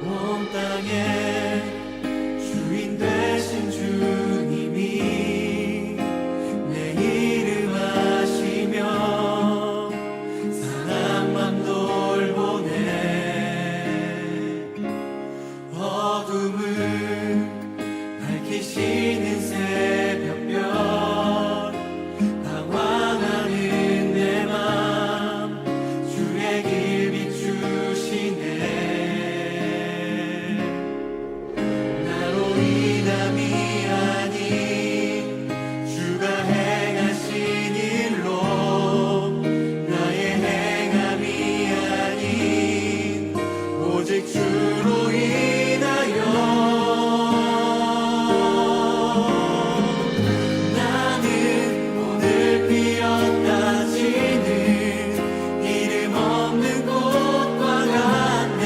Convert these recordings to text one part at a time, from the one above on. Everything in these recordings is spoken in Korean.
온 땅의 주인 되신 주님이 내 이름 아시며 사랑만 돌보네. 어둠을 밝히시는 새벽별 방황하는 내 맘 주의 길 비추시네. 나로 인함이 아닌 주가 행하신 일로 나의 행함이 아닌 오직 주로 인하여 나는 오늘 피었다 지는 이름 없는 꽃과 같네.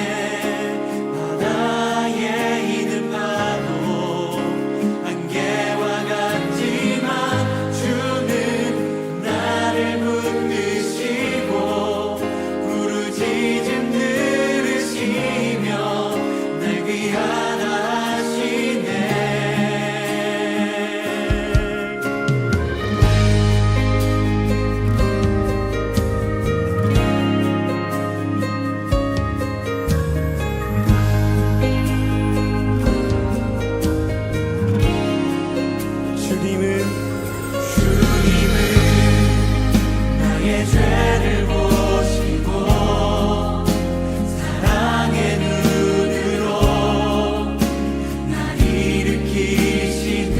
바다에 있는 파도 안개와 같지만 주는 나를 붙드시고 부르짖음 들으시며 날 귀하다 하시네. 주님은 나의 죄를 보시고 사랑의 눈으로 날 일으키시네.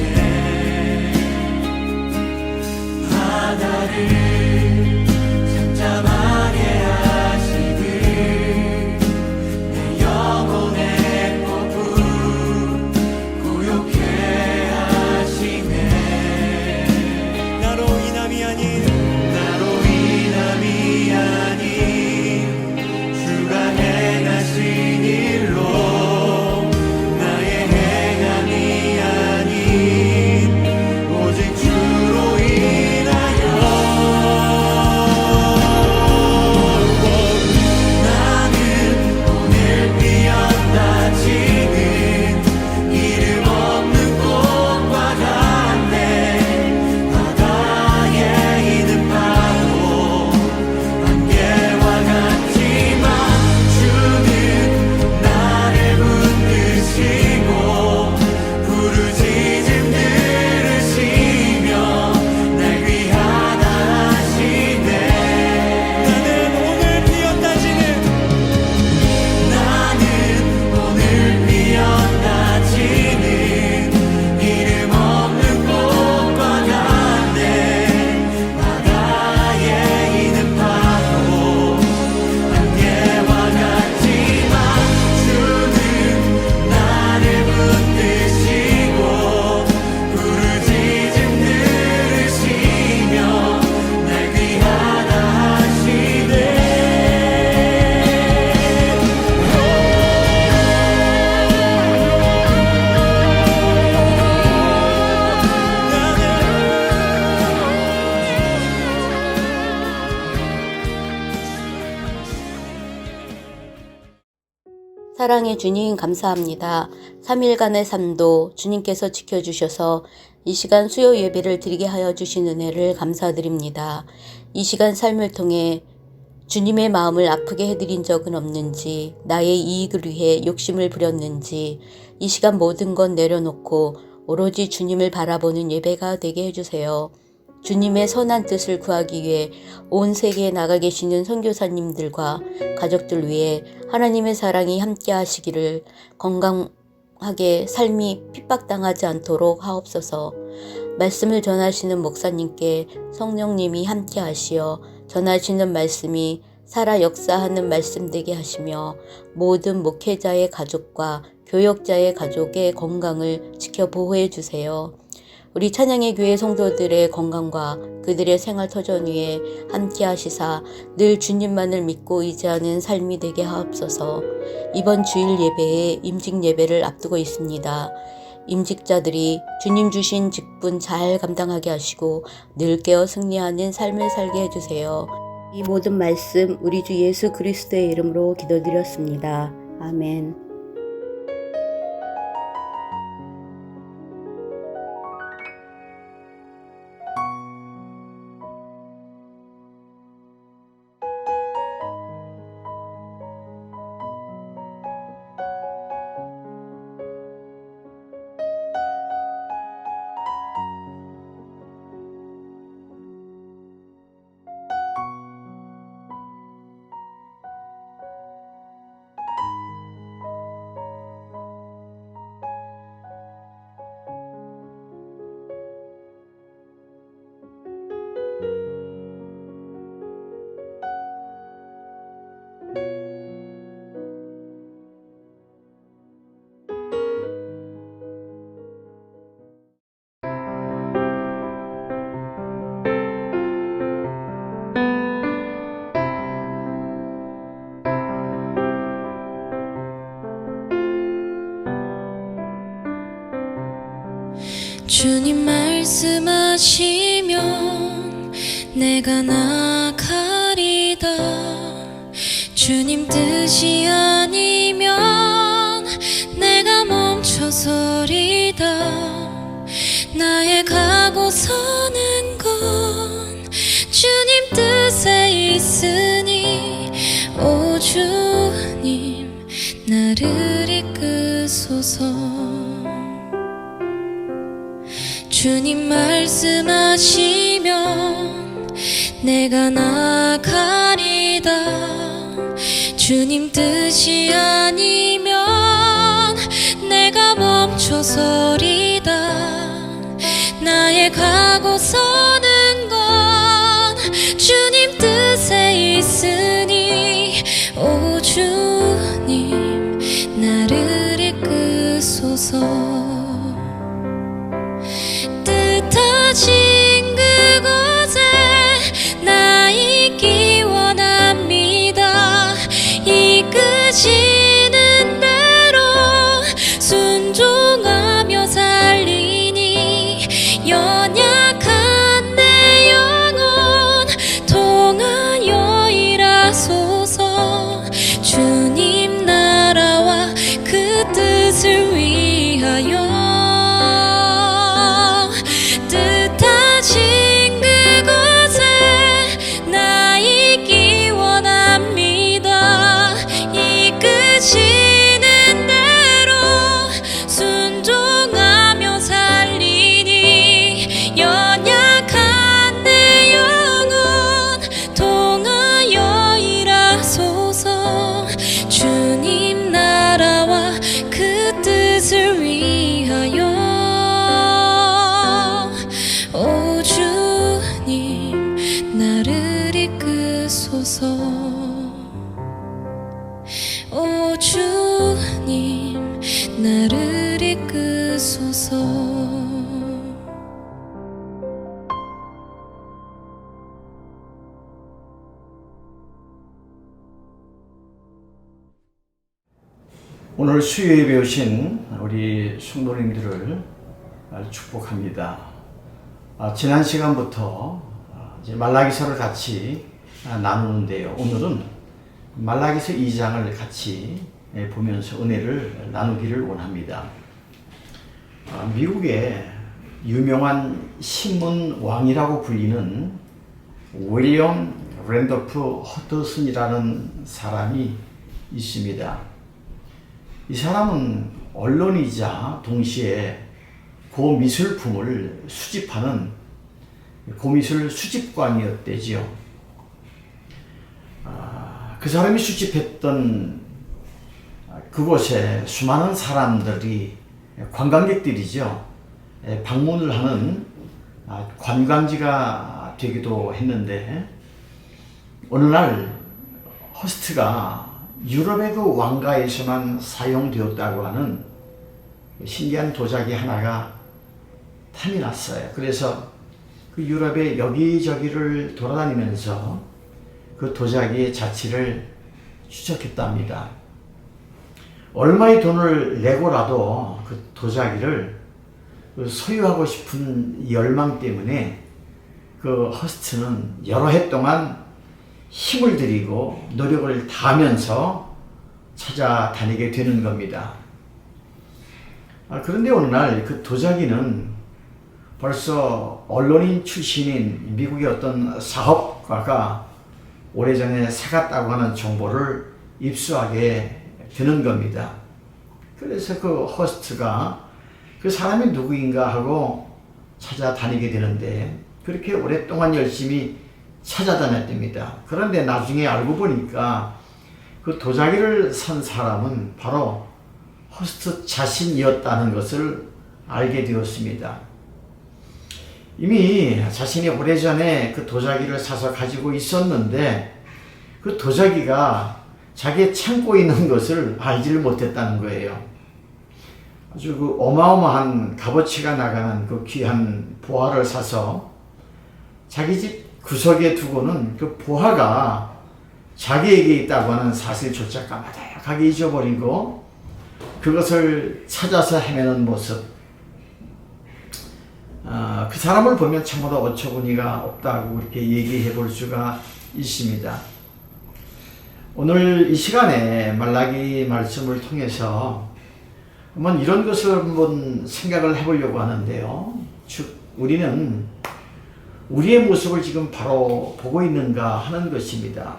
바다를 잠잠하게 하시듯 내 영혼의 폭풍 고요케 하시네. 나로 인함이 아닌 주가 행하신 일로 나의 행함이 아닌 오직 주로 인하여 나는 오늘 피었다 지는 이름 없는 꽃과 같네. 바다에 있는 파도 안개와 같지만 주는 나를 붙드시고 부르짖음 들으시며 날 귀하다 하시네. 나는 오늘 피었다 지는 이름 없는 꽃과 같네. 바다에 있는 파도 안개와 같지만 주는 나를 붙드시고 부르짖음 들으시며 날 귀하다 하시네. 사랑의 주님 감사합니다. 3일간의 삶도 주님께서 지켜주셔서 이 시간 수요 예배를 드리게 하여 주신 은혜를 감사드립니다. 이 시간 삶을 통해 주님의 마음을 아프게 해드린 적은 없는지, 나의 이익을 위해 욕심을 부렸는지 이 시간 모든 건 내려놓고 오로지 주님을 바라보는 예배가 되게 해주세요. 주님의 선한 뜻을 구하기 위해 온 세계에 나가 계시는 선교사님들과 가족들 위해 하나님의 사랑이 함께 하시기를, 건강하게 삶이 핍박당하지 않도록 하옵소서. 말씀을 전하시는 목사님께 성령님이 함께 하시어 전하시는 말씀이 살아 역사하는 말씀 되게 하시며 모든 목회자의 가족과 교역자의 가족의 건강을 지켜 보호해 주세요. 우리 찬양의 교회 성도들의 건강과 그들의 생활 터전 위에 함께 하시사 늘 주님만을 믿고 의지하는 삶이 되게 하옵소서. 이번 주일 예배에 임직 예배를 앞두고 있습니다. 임직자들이 주님 주신 직분 잘 감당하게 하시고 늘 깨어 승리하는 삶을 살게 해주세요. 이 모든 말씀 우리 주 예수 그리스도의 이름으로 기도드렸습니다. 아멘. 주님 말씀하시면 내가 나가리다. 주님 뜻이 아니면 내가 멈춰서리다. 나의 가고 서는 건 주님 뜻에 있으니 오 주님 나를 이끄소서. 주님 말씀하시면 내가 나가리다. 주님 뜻이 아니면 내가 멈춰서리다. 나의 가고 서는 건 주님 뜻에 있으니 오 주님 나를 이끄소서. 뜻하신 그곳에 나 있기 원합니다. 이끄시는 대로 순종하며 살리니 연약한 내 영혼 통하여 일하소서. 주님 나라와 그 뜻을 위하여 뜻하신 그곳에 나 있기 원합니다. 이끄시는 대로 순종하며 살리니 연약한 내 영혼 통하여 일하소서. 주님 나라와 그 뜻을 위하여 오 주님 나를 이끄소서. 오 주님 나를 이끄소서. 오늘 수요일에 배우신 우리 성도님들을 축복합니다. 지난 시간부터 이제 말라기서를 같이 나누는데요. 오늘은 말라기서 2장을 같이 보면서 은혜를 나누기를 원합니다. 미국의 유명한 신문 왕이라고 불리는 윌리엄 랜돌프 허드슨이라는 사람이 있습니다. 이 사람은 언론이자 동시에 고미술품을 수집하는 고미술 수집관이었대지요. 그 사람이 수집했던 그곳에 수많은 사람들이 관광객들이죠. 방문을 하는 관광지가 되기도 했는데 어느 날 허스트가 유럽의 그 왕가에서만 사용되었다고 하는 신기한 도자기 하나가 탐이 났어요. 그래서 그 유럽의 여기저기를 돌아다니면서 그 도자기의 자취를 추적했답니다. 얼마의 돈을 내고라도 그 도자기를 소유하고 싶은 열망 때문에 그 허스트는 여러 해 동안 힘을 들이고 노력을 다하면서 찾아다니게 되는 겁니다. 그런데 어느 날 그 도자기는 벌써 언론인 출신인 미국의 어떤 사업가가 오래전에 사갔다고 하는 정보를 입수하게 되는 겁니다. 그래서 그 호스트가 그 사람이 누구인가 하고 찾아다니게 되는데 그렇게 오랫동안 열심히 찾아다녔답니다. 그런데 나중에 알고 보니까 그 도자기를 산 사람은 바로 호스트 자신이었다는 것을 알게 되었습니다. 이미 자신이 오래전에 그 도자기를 사서 가지고 있었는데 그 도자기가 자기의 창고에 있는 것을 알지를 못했다는 거예요. 아주 그 어마어마한 값어치가 나가는 그 귀한 보화를 사서 자기 집 구석에 두고는 그 보화가 자기에게 있다고 하는 사실조차 까마득하게 잊어버리고 그것을 찾아서 헤매는 모습. 그 사람을 보면 참으로 어처구니가 없다고 이렇게 얘기해 볼 수가 있습니다. 오늘 이 시간에 말라기 말씀을 통해서 한번 이런 것을 한번 생각을 해보려고 하는데요. 즉 우리는 우리의 모습을 지금 바로 보고 있는가 하는 것입니다.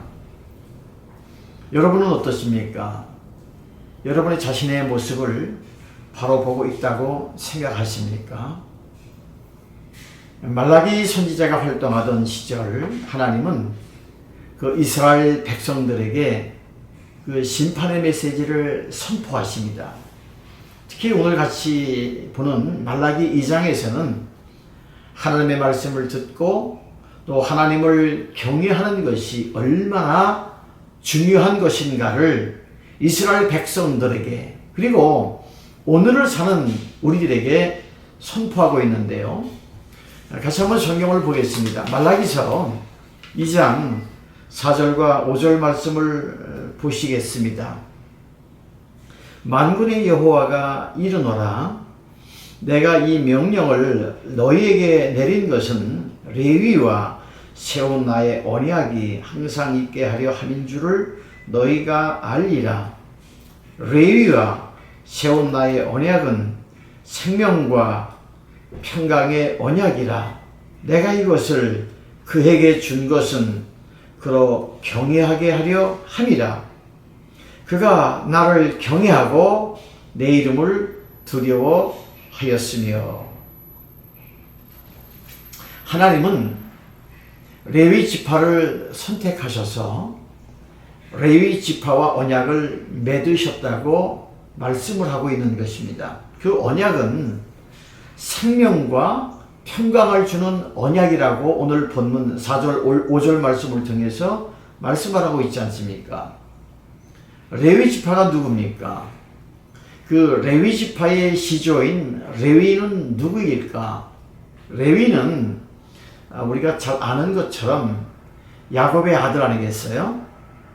여러분은 어떻습니까? 여러분의 자신의 모습을 바로 보고 있다고 생각하십니까? 말라기 선지자가 활동하던 시절 하나님은 그 이스라엘 백성들에게 그 심판의 메시지를 선포하십니다. 특히 오늘 같이 보는 말라기 2장에서는 하나님의 말씀을 듣고 또 하나님을 경외하는 것이 얼마나 중요한 것인가를 이스라엘 백성들에게 그리고 오늘을 사는 우리들에게 선포하고 있는데요. 같이 한번 성경을 보겠습니다. 말라기서 2장 4절과 5절 말씀을 보시겠습니다. 만군의 여호와가 이르노라 내가 이 명령을 너희에게 내린 것은 레위와 세운 나의 언약이 항상 있게 하려 함인 줄을 너희가 알리라. 레위와 세운 나의 언약은 생명과 평강의 언약이라. 내가 이것을 그에게 준 것은 그로 경외하게 하려 함이라. 그가 나를 경외하고 내 이름을 두려워하였으며. 하나님은 레위 지파를 선택하셔서 레위 지파와 언약을 맺으셨다고 말씀을 하고 있는 것입니다. 그 언약은 생명과 평강을 주는 언약이라고 오늘 본문 4절 5절 말씀을 통해서 말씀하고 있지 않습니까? 레위 지파가 누굽니까? 그 레위 지파의 시조인 레위는 누구일까? 레위는 우리가 잘 아는 것처럼 야곱의 아들 아니겠어요?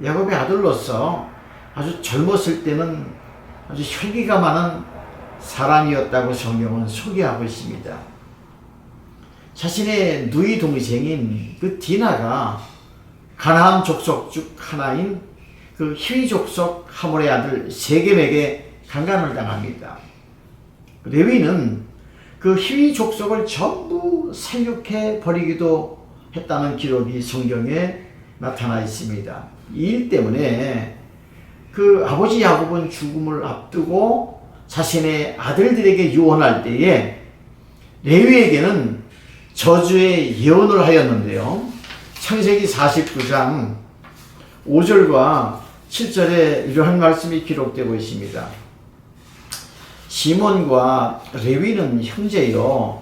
야곱의 아들로서 아주 젊었을 때는 아주 혈기가 많은 사람이었다고 성경은 소개하고 있습니다. 자신의 누이 동생인 그 디나가 가나안 족속 중 하나인 그 히위 족속 하몰의 아들 세겜에게 강간을 당합니다. 레위는 그 히위 족속을 전부 살육해 버리기도 했다는 기록이 성경에 나타나 있습니다. 이 일 때문에 그 아버지 야곱은 죽음을 앞두고 자신의 아들들에게 유언할 때에 레위에게는 저주의 예언을 하였는데요. 창세기 49장 5절과 7절에 이러한 말씀이 기록되고 있습니다. 시몬과 레위는 형제요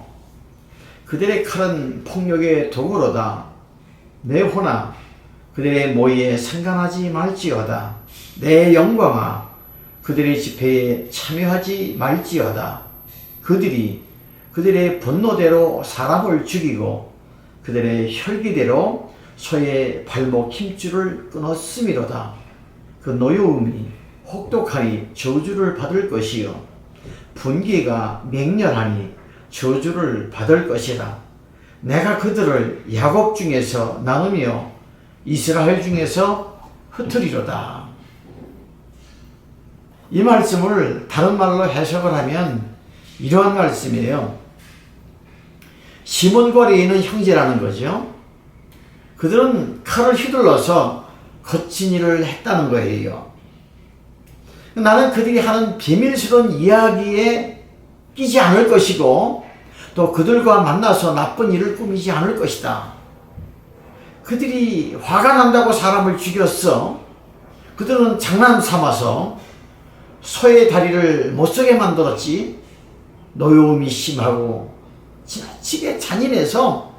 그들의 칼은 폭력의 도구로다. 내 호나 그들의 모의에 상관하지 말지어다. 내 영광아 그들의 집회에 참여하지 말지어다. 그들이 그들의 분노대로 사람을 죽이고 그들의 혈기대로 소의 발목 힘줄을 끊었음이로다. 그 노여움이 혹독하니 저주를 받을 것이요 분기가 맹렬하니 저주를 받을 것이라. 내가 그들을 야곱 중에서 나누며 이스라엘 중에서 흩으리로다. 이 말씀을 다른 말로 해석을 하면 이러한 말씀이에요. 시몬과 레위는 형제라는 거죠. 그들은 칼을 휘둘러서 거친 일을 했다는 거예요. 나는 그들이 하는 비밀스러운 이야기에 끼지 않을 것이고 또 그들과 만나서 나쁜 일을 꾸미지 않을 것이다. 그들이 화가 난다고 사람을 죽였어. 그들은 장난 삼아서 소의 다리를 못쓰게 만들었지. 노여움이 심하고 지나치게 잔인해서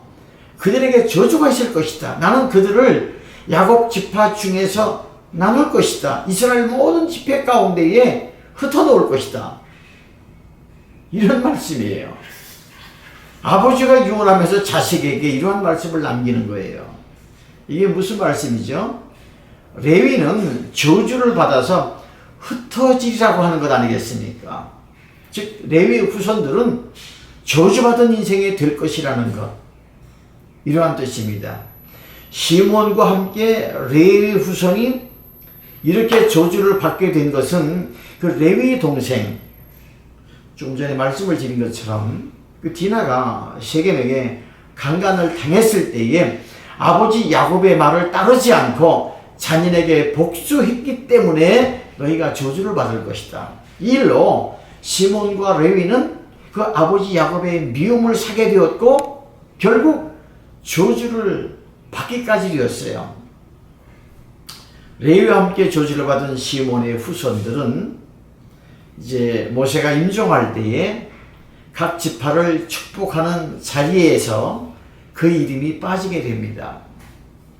그들에게 저주가 있을 것이다. 나는 그들을 야곱 지파 중에서 나눌 것이다. 이스라엘 모든 지파 가운데에 흩어놓을 것이다. 이런 말씀이에요. 아버지가 유언하면서 자식에게 이러한 말씀을 남기는 거예요. 이게 무슨 말씀이죠? 레위는 저주를 받아서 흩어지라고 하는 것 아니겠습니까? 즉 레위의 후손들은 저주받은 인생이 될 것이라는 것, 이러한 뜻입니다. 시몬과 함께 레위 후손이 이렇게 저주를 받게 된 것은 그 레위 동생, 좀 전에 말씀을 드린 것처럼 그 디나가 세겜에게 강간을 당했을 때에 아버지 야곱의 말을 따르지 않고 자신에게 복수했기 때문에 너희가 저주를 받을 것이다. 이 일로 시몬과 레위는 그 아버지 야곱의 미움을 사게 되었고 결국 저주를 받기까지 되었어요. 레위와 함께 저주를 받은 시몬의 후손들은 이제 모세가 임종할 때에 각 지파를 축복하는 자리에서 그 이름이 빠지게 됩니다.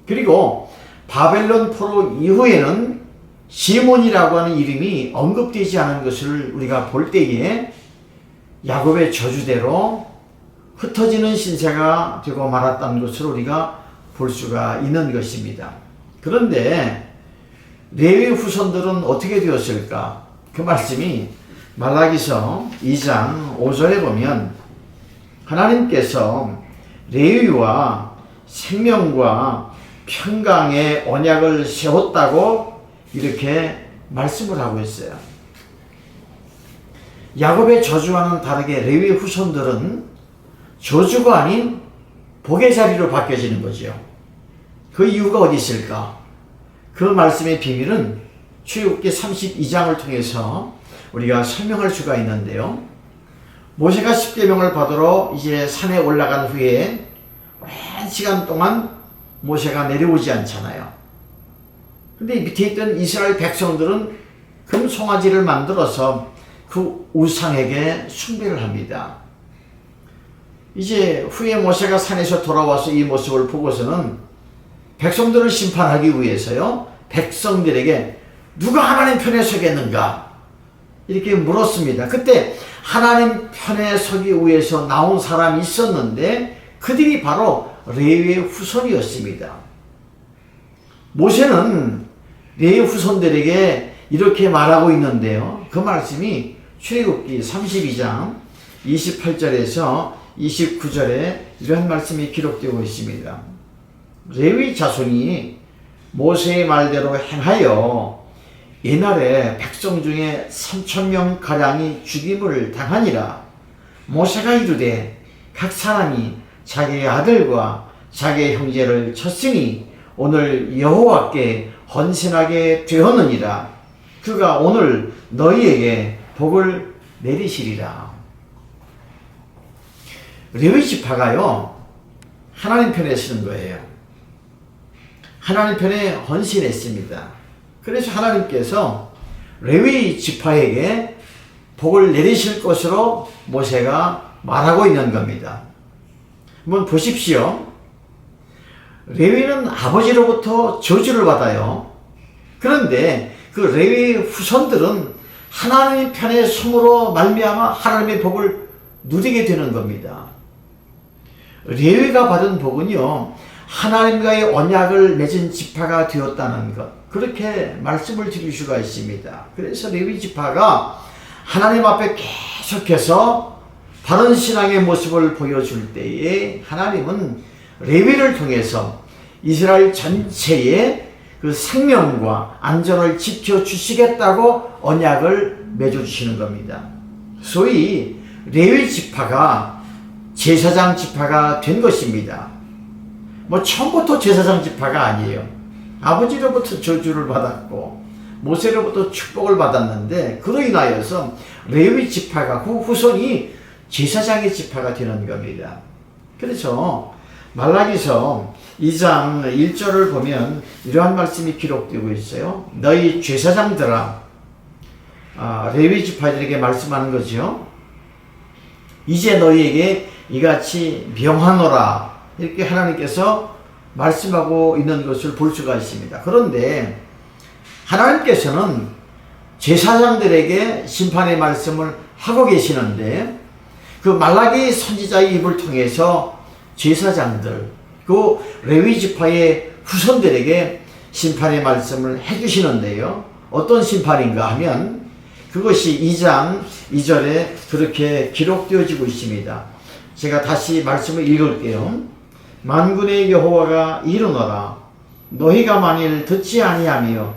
그리고 바벨론 포로 이후에는 시몬이라고 하는 이름이 언급되지 않은 것을 우리가 볼 때에 야곱의 저주대로 흩어지는 신세가 되고 말았다는 것을 우리가 볼 수가 있는 것입니다. 그런데 레위 후손들은 어떻게 되었을까? 그 말씀이 말라기서 2장 5절에 보면 하나님께서 레위와 생명과 평강의 언약을 세웠다고 이렇게 말씀을 하고 있어요. 야곱의 저주와는 다르게 레위 후손들은 저주가 아닌 복의 자리로 바뀌어지는 거죠. 그 이유가 어디 있을까? 그 말씀의 비밀은 출애굽기 32장을 통해서 우리가 설명할 수가 있는데요. 모세가 십계명을 받으러 이제 산에 올라간 후에 오랜 시간 동안 모세가 내려오지 않잖아요. 근데 밑에 있던 이스라엘 백성들은 금 송아지를 만들어서 그 우상에게 숭배를 합니다. 이제 후에 모세가 산에서 돌아와서 이 모습을 보고서는 백성들을 심판하기 위해서요, 백성들에게 누가 하나님 편에 서겠는가? 이렇게 물었습니다. 그때 하나님 편에 서기 위해서 나온 사람이 있었는데 그들이 바로 레위의 후손이었습니다. 모세는 레위 후손들에게 이렇게 말하고 있는데요. 그 말씀이 출애굽기 32장 28절에서 29절에 이런 말씀이 기록되고 있습니다. 레위 자손이 모세의 말대로 행하여 옛날에 백성 중에 3,000명가량이 죽임을 당하니라. 모세가 이르되 각 사람이 자기의 아들과 자기의 형제를 쳤으니 오늘 여호와께 헌신하게 되었느니라. 그가 오늘 너희에게 복을 내리시리라. 레위 지파가요, 하나님 편에 서는 거예요. 하나님 편에 헌신했습니다. 그래서 하나님께서 레위 지파에게 복을 내리실 것으로 모세가 말하고 있는 겁니다. 한번 보십시오. 레위는 아버지로부터 저주를 받아요. 그런데 그 레위 후손들은 하나님 편에 숨으로 말미암아 하나님의 복을 누리게 되는 겁니다. 레위가 받은 복은요, 하나님과의 언약을 맺은 지파가 되었다는 것, 그렇게 말씀을 드릴 수가 있습니다. 그래서 레위 지파가 하나님 앞에 계속해서 바른 신앙의 모습을 보여줄 때에 하나님은 레위를 통해서 이스라엘 전체의 그 생명과 안전을 지켜주시겠다고 언약을 맺어주시는 겁니다. 소위 레위 지파가 제사장 지파가 된 것입니다. 뭐 처음부터 제사장 지파가 아니에요. 아버지로부터 저주를 받았고 모세로부터 축복을 받았는데 그로 인하여서 레위 지파가 그 후손이 제사장의 지파가 되는 겁니다. 그래서 말라기서 2장 1절을 보면 이러한 말씀이 기록되고 있어요. 너희 제사장들아, 레위 지파들에게 말씀하는 거죠. 이제 너희에게 이같이 명하노라, 이렇게 하나님께서 말씀하고 있는 것을 볼 수가 있습니다. 그런데 하나님께서는 제사장들에게 심판의 말씀을 하고 계시는데 그 말라기 선지자의 입을 통해서 제사장들, 그 레위 지파의 후손들에게 심판의 말씀을 해주시는데요. 어떤 심판인가 하면 그것이 2장 2절에 그렇게 기록되어지고 있습니다. 제가 다시 말씀을 읽을게요. 만군의 여호와가 이르노라. 너희가 만일 듣지 아니하며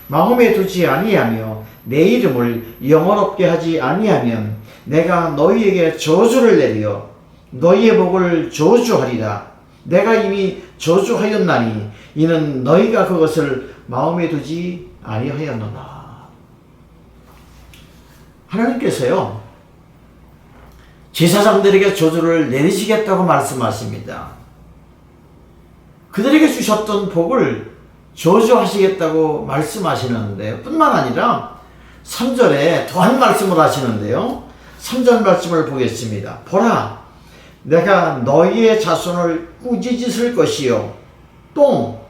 마음에 두지 아니하며 내 이름을 영어롭게 하지 아니하면 내가 너희에게 저주를 내려 너희의 복을 저주하리라. 내가 이미 저주하였나니 이는 너희가 그것을 마음에 두지 아니하였노라. 하나님께서요, 제사장들에게 저주를 내리시겠다고 말씀하십니다. 그들에게 주셨던 복을 저주하시겠다고 말씀하시는데 뿐만 아니라 3절에 더한 말씀을 하시는데요. 3절 말씀을 보겠습니다. 보라, 내가 너희의 자손을 꾸짖을 것이요 똥,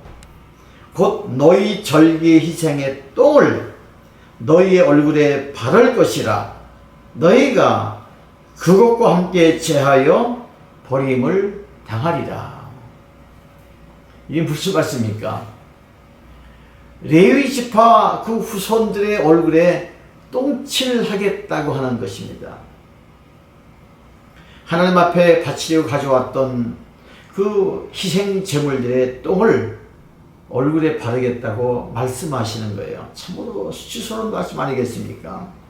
곧 너희 절기 희생의 똥을 너희의 얼굴에 바를 것이라. 너희가 그것과 함께 제하여 버림을 당하리라. 이게 무슨 말씀입니까? 레위 지파 그 후손들의 얼굴에 똥칠하겠다고 하는 것입니다. 하나님 앞에 바치려고 가져왔던 그 희생 제물들의 똥을 얼굴에 바르겠다고 말씀하시는 거예요. 참으로 수치스러운 말씀 아니겠습니까?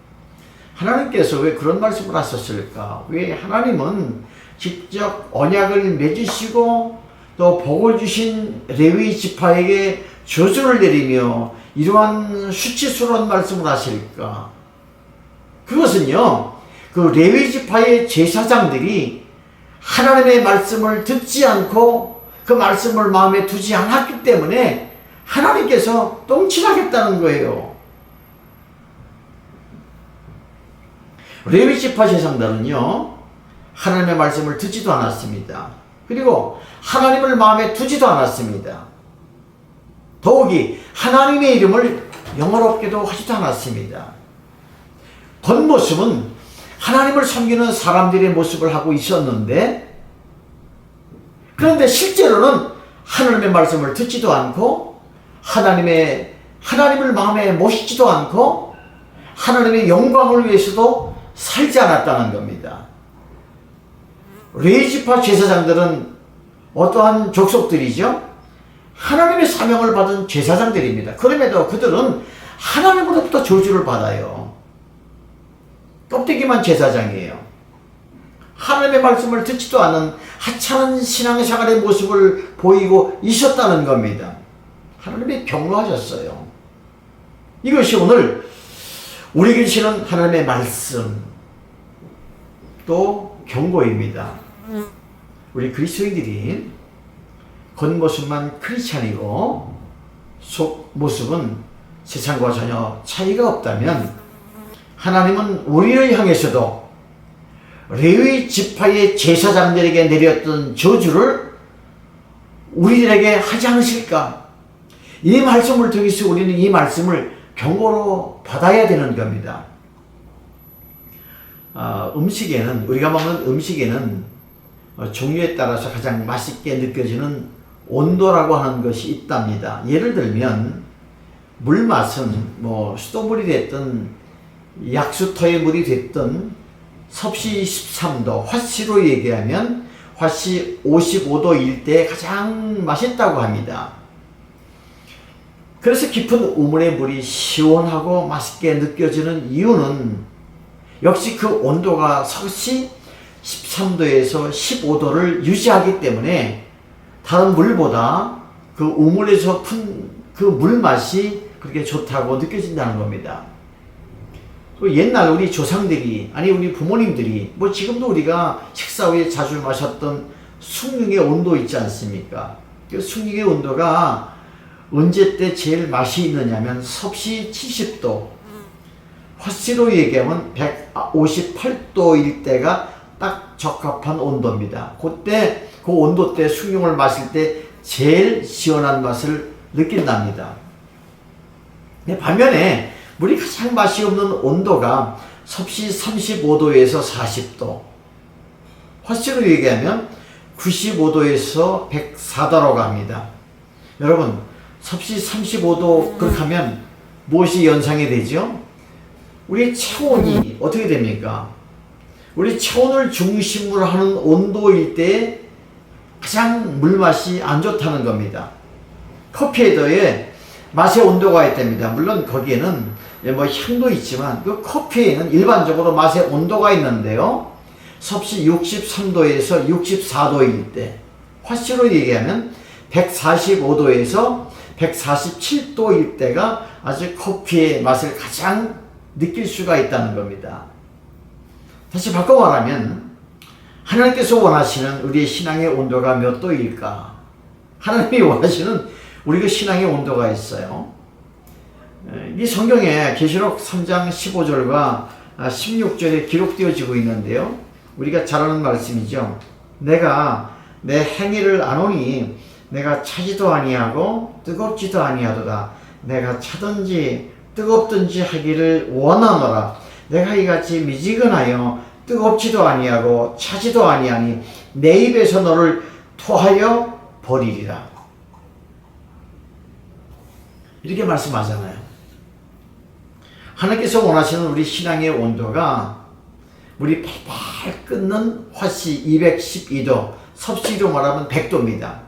하나님께서 왜 그런 말씀을 하셨을까? 왜 하나님은 직접 언약을 맺으시고 또 복을 주신 레위 지파에게 저주를 내리며 이러한 수치스러운 말씀을 하실까? 그것은요, 그 레위 지파의 제사장들이 하나님의 말씀을 듣지 않고 그 말씀을 마음에 두지 않았기 때문에 하나님께서 똥칠하겠다는 거예요. 레위 지파 제사장들은요, 하나님의 말씀을 듣지도 않았습니다. 그리고 하나님을 마음에 두지도 않았습니다. 더욱이 하나님의 이름을 영어롭게도 하지도 않았습니다. 겉모습은 하나님을 섬기는 사람들의 모습을 하고 있었는데, 그런데 실제로는 하나님의 말씀을 듣지도 않고 하나님을 마음에 모시지도 않고 하나님의 영광을 위해서도 살지 않았다는 겁니다. 레위 지파 제사장들은 어떠한 족속들이죠? 하나님의 사명을 받은 제사장들입니다. 그럼에도 그들은 하나님으로부터 저주를 받아요. 껍데기만 제사장이에요. 하나님의 말씀을 듣지도 않은 하찮은 신앙생활의 모습을 보이고 있었다는 겁니다. 하나님이 경고하셨어요. 이것이 오늘 우리에게 주시는 하나님의 말씀, 또 경고입니다. 우리 그리스도인들이 겉모습만 크리스찬이고 속 모습은 세상과 전혀 차이가 없다면 하나님은 우리를 향해서도 레위 지파의 제사장들에게 내렸던 저주를 우리들에게 하지 않으실까? 이 말씀을 통해서 우리는 이 말씀을 경고로 받아야 되는 겁니다. 음식에는, 우리가 먹는 음식에는 종류에 따라서 가장 맛있게 느껴지는 온도라고 하는 것이 있답니다. 예를 들면 물 맛은 뭐 수돗물이 됐든 약수터의 물이 됐든 섭씨 13도, 화씨로 얘기하면 화씨 55도일 때 가장 맛있다고 합니다. 그래서 깊은 우물의 물이 시원하고 맛있게 느껴지는 이유는 역시 그 온도가 섭씨 13도에서 15도를 유지하기 때문에 다른 물보다 그 우물에서 푼 그 물맛이 그렇게 좋다고 느껴진다는 겁니다. 옛날 우리 조상들이, 아니 우리 부모님들이, 뭐 지금도 우리가 식사 후에 자주 마셨던 숭늉의 온도 있지 않습니까? 그 숭늉의 온도가 언제 때 제일 맛이 있느냐면 섭씨 70도, 화씨로 얘기하면 158도일 때가 딱 적합한 온도입니다. 그때 그 온도 때 숭늉을 마실 때 제일 시원한 맛을 느낀답니다. 반면에 물이 가장 맛이 없는 온도가 섭씨 35도에서 40도, 화씨로 얘기하면 95도에서 104도라고 합니다. 여러분, 섭씨 35도 그렇게 하면 무엇이 연상이 되죠? 우리의 체온이 어떻게 됩니까? 우리 체온을 중심으로 하는 온도일 때 가장 물맛이 안 좋다는 겁니다. 커피에도에 맛의 온도가 있답니다. 물론 거기에는 뭐 향도 있지만 그 커피에는 일반적으로 맛의 온도가 있는데요. 섭씨 63도에서 64도일 때, 화씨로 얘기하면 145도에서 147도일 때가 아주 커피의 맛을 가장 느낄 수가 있다는 겁니다. 다시 바꿔 말하면 하나님께서 원하시는 우리의 신앙의 온도가 몇 도일까? 하나님이 원하시는 우리 그 신앙의 온도가 있어요. 이 성경에 계시록 3장 15절과 16절에 기록되어지고 있는데요. 우리가 잘 아는 말씀이죠. 내가 내 행위를 아노니 내가 차지도 아니하고 뜨겁지도 아니하도다. 내가 차든지 뜨겁든지 하기를 원하노라. 내가 이같이 미지근하여 뜨겁지도 아니하고 차지도 아니하니 내 입에서 너를 토하여 버리리라. 이렇게 말씀하잖아요. 하나님께서 원하시는 우리 신앙의 온도가 우리 팔팔 끓는 화씨 212도, 섭씨로 말하면 100도입니다.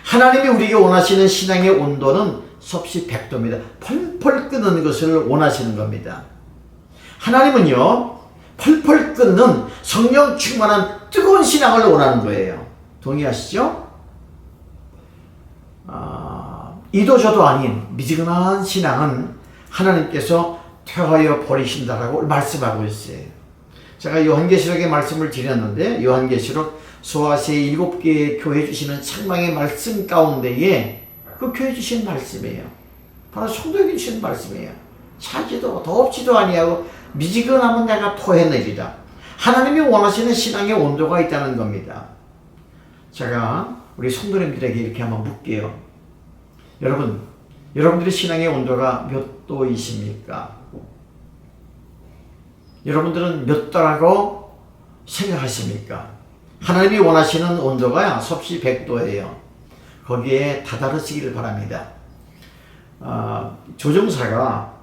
하나님이 우리에게 원하시는 신앙의 온도는 섭씨 100도입니다. 펄펄 끓는 것을 원하시는 겁니다. 하나님은요, 펄펄 끓는 성령 충만한 뜨거운 신앙을 원하는 거예요. 동의하시죠? 이도 저도 아닌 미지근한 신앙은 하나님께서 퇴하여 버리신다라고 말씀하고 있어요. 제가 요한계시록의 말씀을 드렸는데, 요한계시록 소아시아 7개의 교회 주시는 책망의 말씀 가운데에 그 교회 주신 말씀이에요. 바로 성도에게 주신 말씀이에요. 차지도 덥지도 아니하고 미지근하면 내가 토해내리라. 하나님이 원하시는 신앙의 온도가 있다는 겁니다. 제가 우리 성도님들에게 이렇게 한번 묻게요. 여러분들의 신앙의 온도가 몇 도이십니까? 여러분들은 몇 도라고 생각하십니까? 하나님이 원하시는 온도가 섭씨 100도예요. 거기에 다다르시기를 바랍니다. 조종사가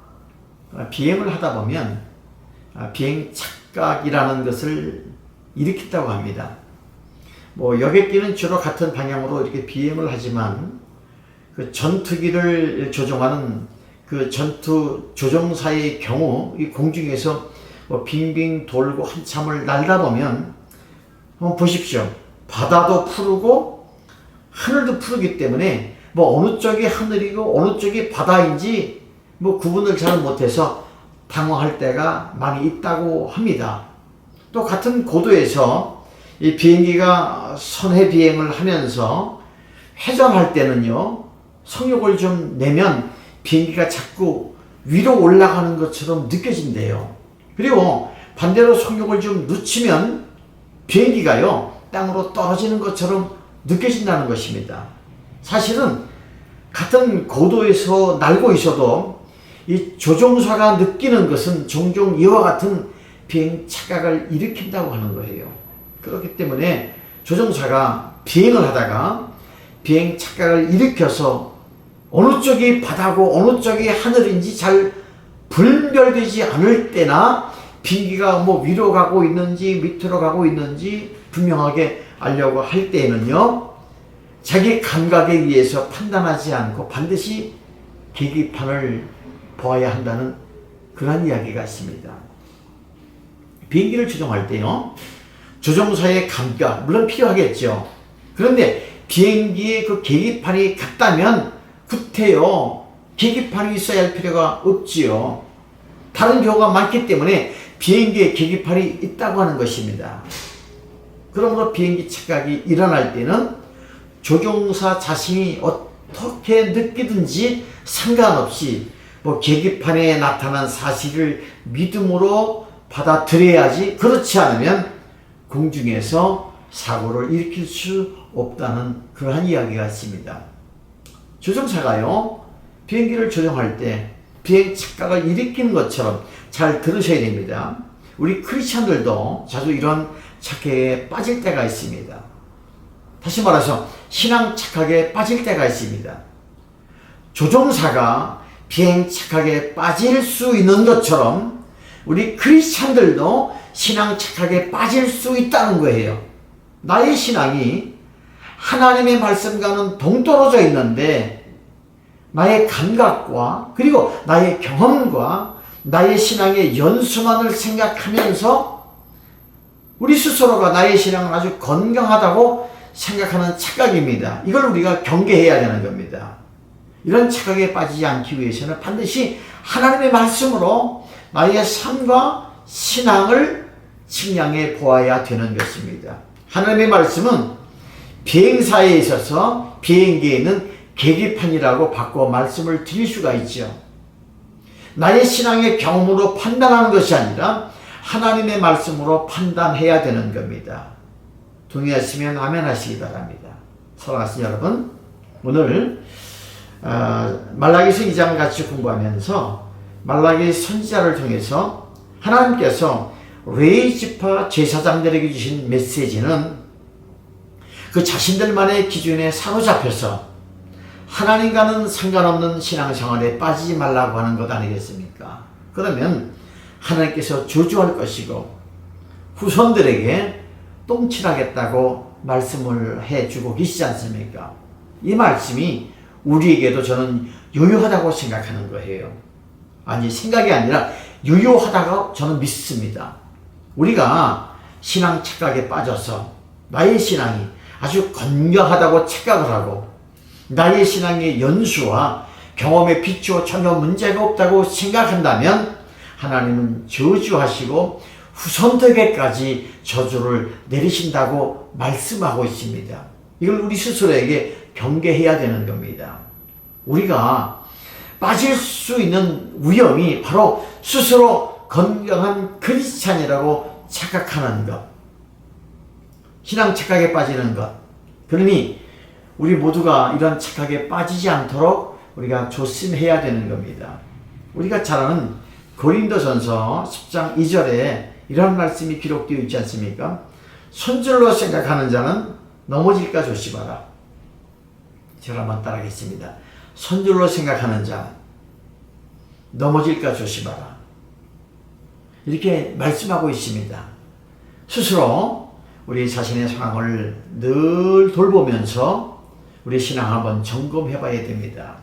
비행을 하다 보면 비행 착각이라는 것을 일으킨다고 합니다. 뭐 여객기는 주로 같은 방향으로 이렇게 비행을 하지만 그 전투기를 조종하는 그 전투 조종사의 경우 이 공중에서 뭐 빙빙 돌고 한참을 날다 보면 보십시오. 바다도 푸르고 하늘도 푸르기 때문에 뭐 어느 쪽이 하늘이고 어느 쪽이 바다인지 뭐 구분을 잘 못해서 당황할 때가 많이 있다고 합니다. 또 같은 고도에서 이 비행기가 선회 비행을 하면서 회전할 때는요, 속력을 좀 내면 비행기가 자꾸 위로 올라가는 것처럼 느껴진대요. 그리고 반대로 속력을 좀 늦추면 비행기가요, 땅으로 떨어지는 것처럼 느껴진다는 것입니다. 사실은 같은 고도에서 날고 있어도 이 조종사가 느끼는 것은 종종 이와 같은 비행 착각을 일으킨다고 하는 거예요. 그렇기 때문에 조종사가 비행을 하다가 비행 착각을 일으켜서 어느 쪽이 바다고 어느 쪽이 하늘인지 잘 분별되지 않을 때나 비행기가 뭐 위로 가고 있는지 밑으로 가고 있는지 분명하게 알려고 할 때에는요, 자기 감각에 의해서 판단하지 않고 반드시 계기판을 보아야 한다는 그런 이야기가 있습니다. 비행기를 조종할 때요, 조종사의 감각 물론 필요하겠죠. 그런데 비행기의 그 계기판이 같다면 구태여 계기판이 있어야 할 필요가 없지요. 다른 경우가 많기 때문에 비행기에 계기판이 있다고 하는 것입니다. 그러므로 비행기 착각이 일어날 때는 조종사 자신이 어떻게 느끼든지 상관없이 뭐 계기판에 나타난 사실을 믿음으로 받아들여야지, 그렇지 않으면 공중에서 사고를 일으킬 수 없다는 그러한 이야기가 있습니다. 조종사가요, 비행기를 조종할 때 비행 착각을 일으키는 것처럼 잘 들으셔야 됩니다. 우리 크리스찬들도 자주 이런 착각에 빠질 때가 있습니다. 다시 말해서 신앙 착각에 빠질 때가 있습니다. 조종사가 비행 착각에 빠질 수 있는 것처럼 우리 크리스찬들도 신앙 착각에 빠질 수 있다는 거예요. 나의 신앙이 하나님의 말씀과는 동떨어져 있는데 나의 감각과 그리고 나의 경험과 나의 신앙의 연수만을 생각하면서 우리 스스로가 나의 신앙은 아주 건강하다고 생각하는 착각입니다. 이걸 우리가 경계해야 되는 겁니다. 이런 착각에 빠지지 않기 위해서는 반드시 하나님의 말씀으로 나의 삶과 신앙을 측량해 보아야 되는 것입니다. 하나님의 말씀은 비행사에 있어서 비행기에 있는 계기판이라고 바꿔 말씀을 드릴 수가 있죠. 나의 신앙의 경험으로 판단하는 것이 아니라 하나님의 말씀으로 판단해야 되는 겁니다. 동의하시면 아멘 하시기 바랍니다. 사랑하는 여러분, 오늘 말라기서 2장을 같이 공부하면서 말라기 선지자를 통해서 하나님께서 레위 지파 제사장들에게 주신 메시지는 그 자신들만의 기준에 사로잡혀서 하나님과는 상관없는 신앙생활에 빠지지 말라고 하는 것 아니겠습니까? 그러면 하나님께서 저주할 것이고 후손들에게 똥칠하겠다고 말씀을 해주고 계시지 않습니까? 이 말씀이 우리에게도 저는 유효하다고 생각하는 거예요. 아니, 생각이 아니라 유효하다고 저는 믿습니다. 우리가 신앙 착각에 빠져서 나의 신앙이 아주 건강하다고 착각을 하고 나의 신앙의 연수와 경험에 비추어 전혀 문제가 없다고 생각한다면 하나님은 저주하시고 후손들에게까지 저주를 내리신다고 말씀하고 있습니다. 이걸 우리 스스로에게 경계해야 되는 겁니다. 우리가 빠질 수 있는 위험이 바로 스스로 건강한 크리스찬이라고 착각하는 것, 신앙 착각에 빠지는 것. 그러니 우리 모두가 이런 착각에 빠지지 않도록 우리가 조심해야 되는 겁니다. 우리가 잘 아는 고린도전서 10장 2절에 이런 말씀이 기록되어 있지 않습니까? 손줄로 생각하는 자는 넘어질까 조심하라. 제가 한번 따라하겠습니다. 손줄로 생각하는 자 넘어질까 조심하라. 이렇게 말씀하고 있습니다. 스스로 우리 자신의 상황을 늘 돌보면서 우리 신앙 한번 점검해 봐야 됩니다.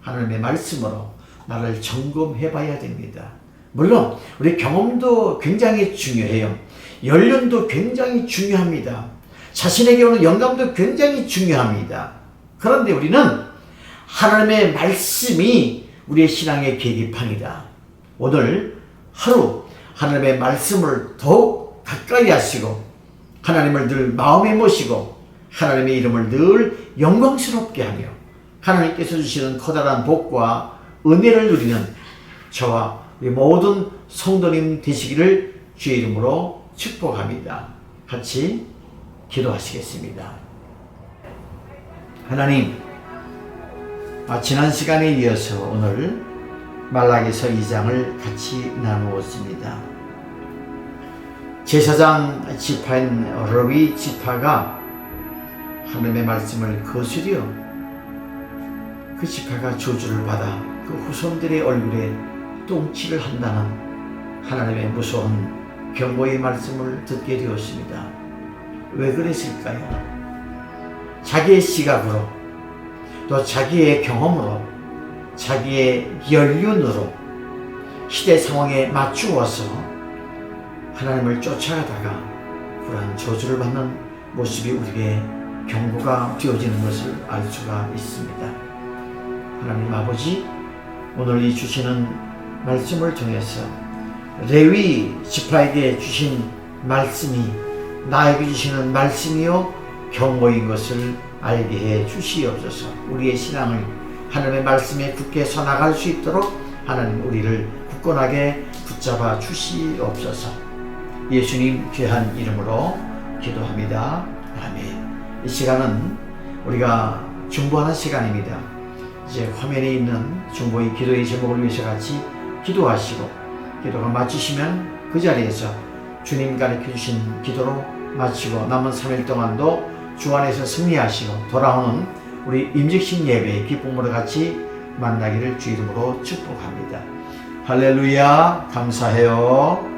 하나님의 말씀으로 나를 점검해 봐야 됩니다. 물론 우리 경험도 굉장히 중요해요. 연륜도 굉장히 중요합니다. 자신에게 오는 영감도 굉장히 중요합니다. 그런데 우리는 하나님의 말씀이 우리의 신앙의 계기판이다. 오늘 하루 하나님의 말씀을 더욱 가까이 하시고 하나님을 늘 마음에 모시고 하나님의 이름을 늘 영광스럽게 하며 하나님께서 주시는 커다란 복과 은혜를 누리는 저와 우리 모든 성도님 되시기를 주의 이름으로 축복합니다. 같이 기도하시겠습니다. 하나님, 지난 시간에 이어서 오늘 말라기서 2장을 같이 나누었습니다. 제사장 지파인 레위 지파가 하나님의 말씀을 거스려 그 지파가 저주를 받아 그 후손들의 얼굴에 똥칠을 한다는 하나님의 무서운 경고의 말씀을 듣게 되었습니다. 왜 그랬을까요? 자기의 시각으로 또 자기의 경험으로 자기의 연륜으로 시대 상황에 맞추어서 하나님을 쫓아가다가 그러한 저주를 받는 모습이 우리에게 경고가 되어지는 것을 알 수가 있습니다. 하나님 아버지, 오늘 이 주시는 말씀을 통해서 레위 지파에게 주신 말씀이 나에게 주시는 말씀이요 경고인 것을 알게 해 주시옵소서. 우리의 신앙을 하나님의 말씀에 굳게 서나갈 수 있도록 하나님 우리를 굳건하게 붙잡아 주시옵소서. 예수님 귀한 이름으로 기도합니다. 아멘. 이 시간은 우리가 중보하는 시간입니다. 이제 화면에 있는 중보의 기도의 제목을 위해서 같이 기도하시고 기도가 마치시면 그 자리에서 주님 가르쳐 주신 기도로 마치고 남은 3일 동안도 주 안에서 승리하시고 돌아오는 우리 임직신 예배의 기쁨으로 같이 만나기를 주 이름으로 축복합니다. 할렐루야, 감사해요.